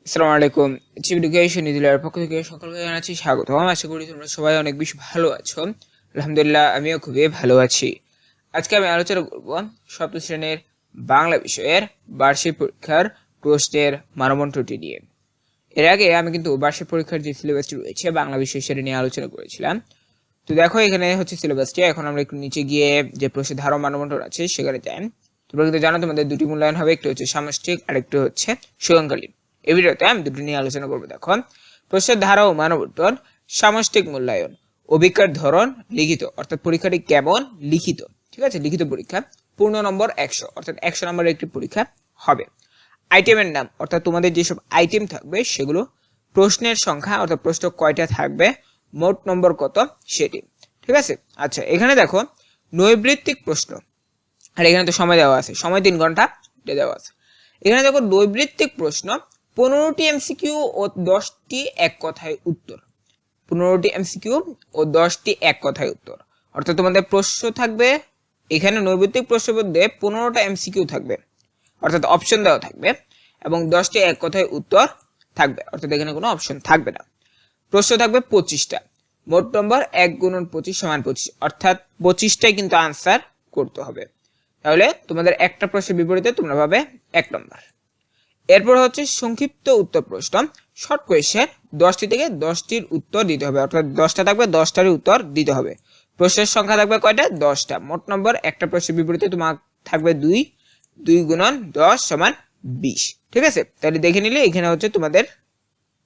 আসসালামু আলাইকুম। Chief education ইদিলের পক্ষ থেকে সকলকে জানাচ্ছি স্বাগত। আশা করি তোমরা সবাই অনেক বেশি ভালো আছো। আলহামদুলিল্লাহ আমিও খুবই ভালো আছি। আজকে আমি আলোচনা করব সপ্তম শ্রেণীর বাংলা বিষয়ের বার্ষিক পরীক্ষার প্রশ্নের মানবন্টনটি নিয়ে। এর আগে আমি কিন্তু বার্ষিক পরীক্ষার যে সিলেবাসটি রয়েছে বাংলা বিষয় সেটা নিয়ে আলোচনা করেছিলাম। তো দেখো এখানে হচ্ছে সিলেবাসটি। এখন আমরা একটু নিচে গিয়ে যে প্রশ্নের ধারা মানবন্টন আছে সেখানে যাই। তোমরা কিন্তু জানো তোমাদের দুটি মূল্যায়ন হবে, একটি হচ্ছে সামষ্টিক আর একটি হচ্ছে সমকালীন। এই ভিডিওতে আমি দুটো নিয়ে আলোচনা করবো। দেখো প্রশ্নের ধারা ও মানবন্টন। সামষ্টিক মূল্যায়ন, অভিজ্ঞার ধরন লিখিত, অর্থাৎ পরীক্ষাটি কেমন লিখিত, ঠিক আছে, লিখিত পরীক্ষা, পূর্ণ নম্বর 100, অর্থাৎ 100 নম্বরের একটি পরীক্ষা হবে। আইটেমের নাম, অর্থাৎ তোমাদের যেসব আইটেম থাকবে সেগুলো, প্রশ্নের সংখ্যা, অর্থাৎ প্রশ্ন কয়টা থাকবে, মোট নম্বর কত সেটি, ঠিক আছে। আচ্ছা এখানে দেখো নৈবৃত্তিক প্রশ্ন, আর এখানে তো সময় দেওয়া আছে, সময় 3 ঘন্টা দেওয়া আছে। এখানে দেখো নৈবৃত্তিক প্রশ্ন 15টি এমসিকিউ ও 10টি এক কথায় উত্তর। 15টি এমসিকিউ ও 10টি এক কথায় উত্তর, অর্থাৎ তোমাদের প্রশ্ন থাকবে এখানে নৈবৃত্তিক প্রশ্নের মধ্যে 15টা এমসিকিউ থাকবে, অর্থাৎ অপশন দেওয়া থাকবে, এবং 10টি এক কথায় উত্তর থাকবে, অর্থাৎ এখানে কোনো অপশন থাকবে না। প্রশ্ন থাকবে 25টা, মোট নম্বর 1 × 25 = 25, অর্থাৎ 25টাই কিন্তু আনসার করতে হবে। তাহলে তোমাদের একটা প্রশ্নের বিপরীতে তোমরা পাবে 1 নম্বর। এরপর হচ্ছে সংক্ষিপ্ত উত্তর প্রশ্ন, শর্ট কোয়েশ্চেন, 10টি থেকে 10টির উত্তর দিতে হবে, অর্থাৎ 10টা থাকবে, 10টারই উত্তর দিতে হবে। প্রশ্নের সংখ্যা থাকবে কয়টা? 10টা। মোট নম্বর একটা প্রশ্নের বিপরীতে তোমার থাকবে 2, 2 × 10 = 20, ঠিক আছে। তাহলে দেখে নিলে এখানে হচ্ছে তোমাদের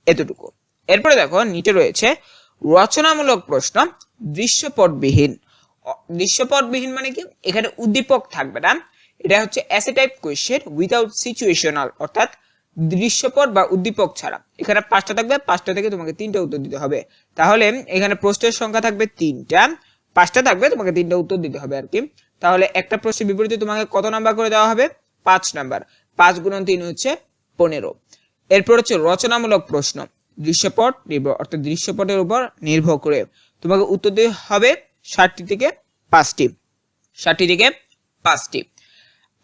এতটুকু। এরপরে দেখো নিচে রয়েছে রচনামূলক প্রশ্ন, দৃশ্যপটবিহীন। দৃশ্যপটবিহীন মানে কি? এখানে উদ্দীপক থাকবে না, এটা হচ্ছে as type question without situational, অর্থাৎ দৃশ্যপট বা উদ্দীপক ছাড়া। এখানে 5টা থাকবে, 5টা থেকে তোমাকে 3টা উত্তর দিতে হবে। তাহলে এখানে প্রশ্নের সংখ্যা থাকবে 3টা, 5টা থাকবে, তোমাকে 3টা উত্তর দিতে হবে আর কি। তাহলে একটা প্রশ্নের বিপরীতে তোমাকে কত নাম্বার করে দেওয়া হবে? 5 নাম্বার। 5 × 3 হচ্ছে 15। এরপর হচ্ছে রচনামূলক প্রশ্ন, দৃশ্যপট নির্ভর, অর্থাৎ দৃশ্যপটের উপর নির্ভর করে তোমাকে উত্তর দিতে হবে 60টি থেকে 5টি, 60টি থেকে 5টি,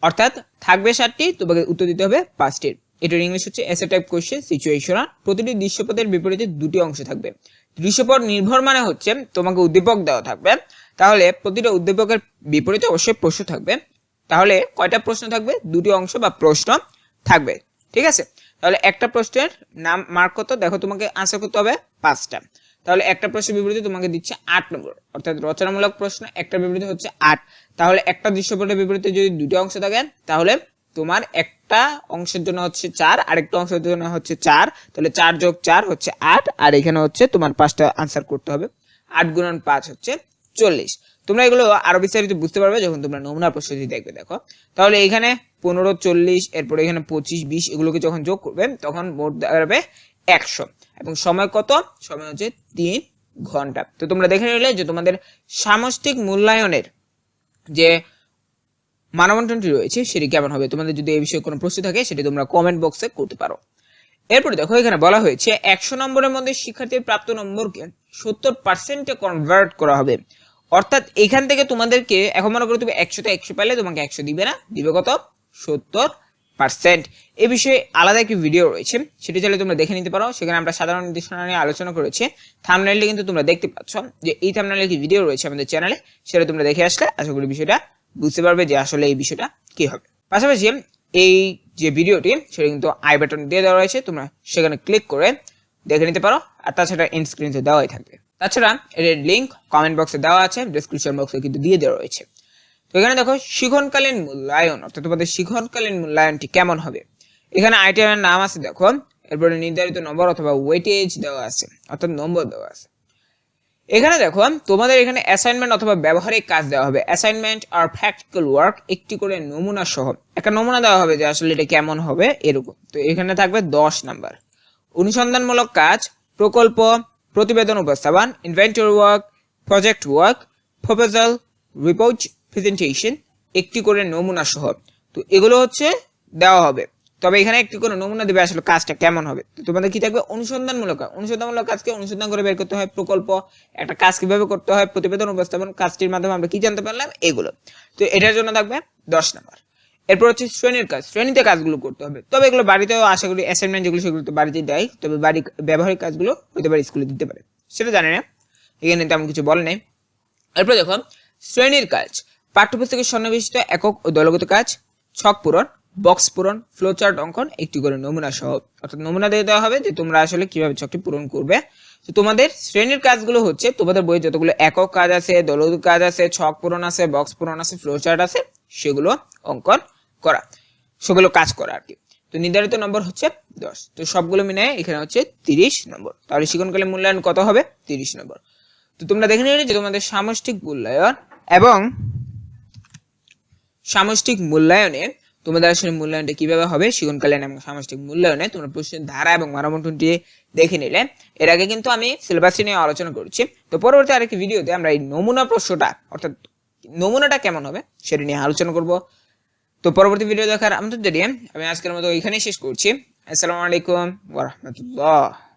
অর্থাৎ থাকবে 60টি, তোমাকে উত্তর দিতে হবে 5টির। এটার ইংলিশ হচ্ছে এসে টাইপ কোশ্চেন সিচুয়েশনাল। প্রতিটি দৃশ্যপটের বিপরীতে 2টি অংশ থাকবে। দৃশ্যপট নির্ভর মানে হচ্ছে তোমাকে উদ্দীপক দেওয়া থাকবে, তাহলে প্রতিটা উদ্দীপকের বিপরীতে অবশ্যই প্রশ্ন থাকবে। তাহলে কয়টা প্রশ্ন থাকবে? 2টি অংশ বা প্রশ্ন থাকবে, ঠিক আছে। তাহলে একটা প্রশ্নের নাম মার্ক কত? দেখো তোমাকে আনসার করতে হবে 5টা। তাহলে একটা প্রশ্নের বিপরীতে তোমাকে দিচ্ছে 8 নম্বর, অর্থাৎ রচনামূলক প্রশ্ন একটা বিপরীতে হচ্ছে 8। তাহলে একটা দৃশ্যপটের বিপরীতে যদি 2টি অংশ থাকে তাহলে তোমার একটা অংশের জন্য হচ্ছে 4, আরেকটা অংশের জন্য হচ্ছে 4, তাহলে 4 + 4 হচ্ছে 8, আর এখানে হচ্ছে তোমার 5টা আনসার করতে হবে। 8 × 5 হচ্ছে 40। তোমরা এগুলো আরো বিস্তারিত বুঝতে পারবে যখন তোমরা নমুনা প্রশ্নটি দেখবে। দেখো তাহলে এখানে 15, 40, এরপরে এখানে 25, 20 এগুলোকে যখন যোগ করবে তখন মোট দাঁড়াবে 100, এবং সময় কত? সময় হচ্ছে 3 ঘন্টা। তো তোমরা দেখে নিলে যে তোমাদের সামষ্টিক মূল্যায়নের যে মানবন্টনটি রয়েছে সেটি কেমন হবে। তোমাদের যদি এই বিষয়ে কোনো প্রশ্ন থাকে সেটি তোমরা কমেন্ট বক্সে করতে পারো। এরপরে দেখো এখানে বলা হয়েছে 100 নম্বরের মধ্যে শিক্ষার্থীর প্রাপ্ত নম্বরকে 70%-এ কনভার্ট করা হবে, অর্থাৎ এখান থেকে তোমাদেরকে, এখন মনে করো তুমি 100তে 100 পাইলে তোমাকে 100 দিবে না, দিবে কত? 70%। এই বিষয়ে আলাদা একটি ভিডিও রয়েছে, সেটি চাইলে তোমরা দেখে নিতে পারো। সেখানে আমরা সাধারণ নির্দেশনা নিয়ে আলোচনা করেছি। থাম্বনেইলে কিন্তু তোমরা দেখতে পাচ্ছ যে এই থাম্বনেইলে একটি ভিডিও রয়েছে আমাদের চ্যানেলে, সেটা তোমরা দেখে আসলে আশা করি বিষয়টা বুঝতে পারবে যে আসলে এই বিষয়টা কি হবে। পাশাপাশি এই যে ভিডিওটি সেটা কিন্তু আই বাটন দিয়ে দেওয়া রয়েছে, তোমরা সেখানে ক্লিক করে দেখে নিতে পারো। আর তাছাড়া এন্ড স্ক্রিনে দেওয়াই থাকবে। তাছাড়া এর লিংক কমেন্ট বক্সে দেওয়া আছে, ডেসক্রিপশন বক্সে কিন্তু দিয়ে দেওয়া রয়েছে। তো এখানে দেখো শিক্ষণকালীন মূল্যায়ন, অর্থাৎ তোমাদের শিক্ষণকালীন মূল্যায়নটি কেমন হবে। এখানে আইটেমের নাম আছে দেখো, এরপরে নির্ধারিত নম্বর অথবা ওয়েটেজ দেওয়া আছে, অর্থাৎ নম্বর দেওয়া আছে। এখানে দেখো তোমাদের এখানে অ্যাসাইনমেন্ট অথবা ব্যবহারিক কাজ দেওয়া হবে, অ্যাসাইনমেন্ট আর প্র্যাকটিক্যাল ওয়ার্ক, একটি করে নমুনা সহ একটা নমুনা দেওয়া হবে যে আসলে এটা কেমন হবে এরকম। তো এখানে থাকবে 10 নাম্বার। অনুসন্ধানমূলক কাজ, প্রকল্প, প্রতিবেদন উপস্থাপন, inventory work, project work, proposal, report, presentation, একটি করে নমুনা সহ। তো এগুলো হচ্ছে দেওয়া হবে, তবে এখানে একটি করে নমুনা দেবে আসলে কাজটা কেমন হবে। তো তোমাদের কি থাকবে? অনুসন্ধানমূলক কাজকে অনুসন্ধান করে বের করতে হয়, প্রকল্প, একটা কাজ কিভাবে করতে হয়, প্রতিবেদন উপস্থাপন, কাজটির মাধ্যমে আমরা কি জানতে পারলাম, এগুলো। তো এটার জন্য থাকবে 10 নাম্বার। এরপর হচ্ছে শ্রেণীর কাজ, শ্রেণীতে কাজগুলো করতে হবে, তবে এগুলো বাড়িতেও আশা করি অ্যাসাইনমেন্ট যেগুলো সেগুলো তো বাড়িতে দেয়, তবে বাড়ি ব্যবহারিক কাজগুলো হতে পারে স্কুলে দিতে পারে, সেটা জানি না, এখানে তেমন কিছু বলে নেই। এরপর দেখো শ্রেণীর কাজ, পাঠ্যপুস্তকের সন্নিবেশিত একক ও দলগত কাজ, ছক পূরণ, বক্স পূরণ, ফ্লোচার্ট অঙ্কন, একটি করে নমুনা সহ, অর্থাৎ নমুনা দিয়ে দেওয়া হবে যে তোমরা আসলে কিভাবে ছকটি পূরণ করবে। তো তোমাদের শ্রেণীর কাজগুলো হচ্ছে তোমাদের বইয়ে যতগুলো একক কাজ আছে, দলগত কাজ আছে, ছক পূরণ আছে, বক্স পূরণ আছে, ফ্লোচার্ট আছে, সেগুলো অঙ্কন করা, সেগুলো কাজ করা আর কি। তো নির্ধারিত নম্বর হচ্ছে 10, তো সবগুলো মিলে এখানে হচ্ছে 30 নম্বর। তাহলে শিক্ষণকালীন মূল্যায়ন কত হবে? 30 নম্বর। তো তোমরা দেখে নিলে যে তোমাদের সামষ্টিক মূল্যায়ন এবং সামষ্টিক মূল্যায়নে তোমাদের আসলে মূল্যায়নটা কিভাবে হবে, শিক্ষণকালীন এবং সামষ্টিক মূল্যায়নে তোমরা প্রশ্নের ধারা এবং মানবন্টনটি দেখে নিলে। এর আগে কিন্তু আমি সিলেবাসটি নিয়ে আলোচনা করেছি, তো পরবর্তী আরেকটি ভিডিওতে আমরা এই নমুনা প্রশ্নটা অর্থাৎ নমুনাটা কেমন হবে সেটা নিয়ে আলোচনা করব। তো পরবর্তী ভিডিও দেখার আমন্ত্রণ জানিয়ে আমি আজকের মতো এখানেই শেষ করছি। আসসালামু আলাইকুম ওয়া রাহমাতুল্লাহ।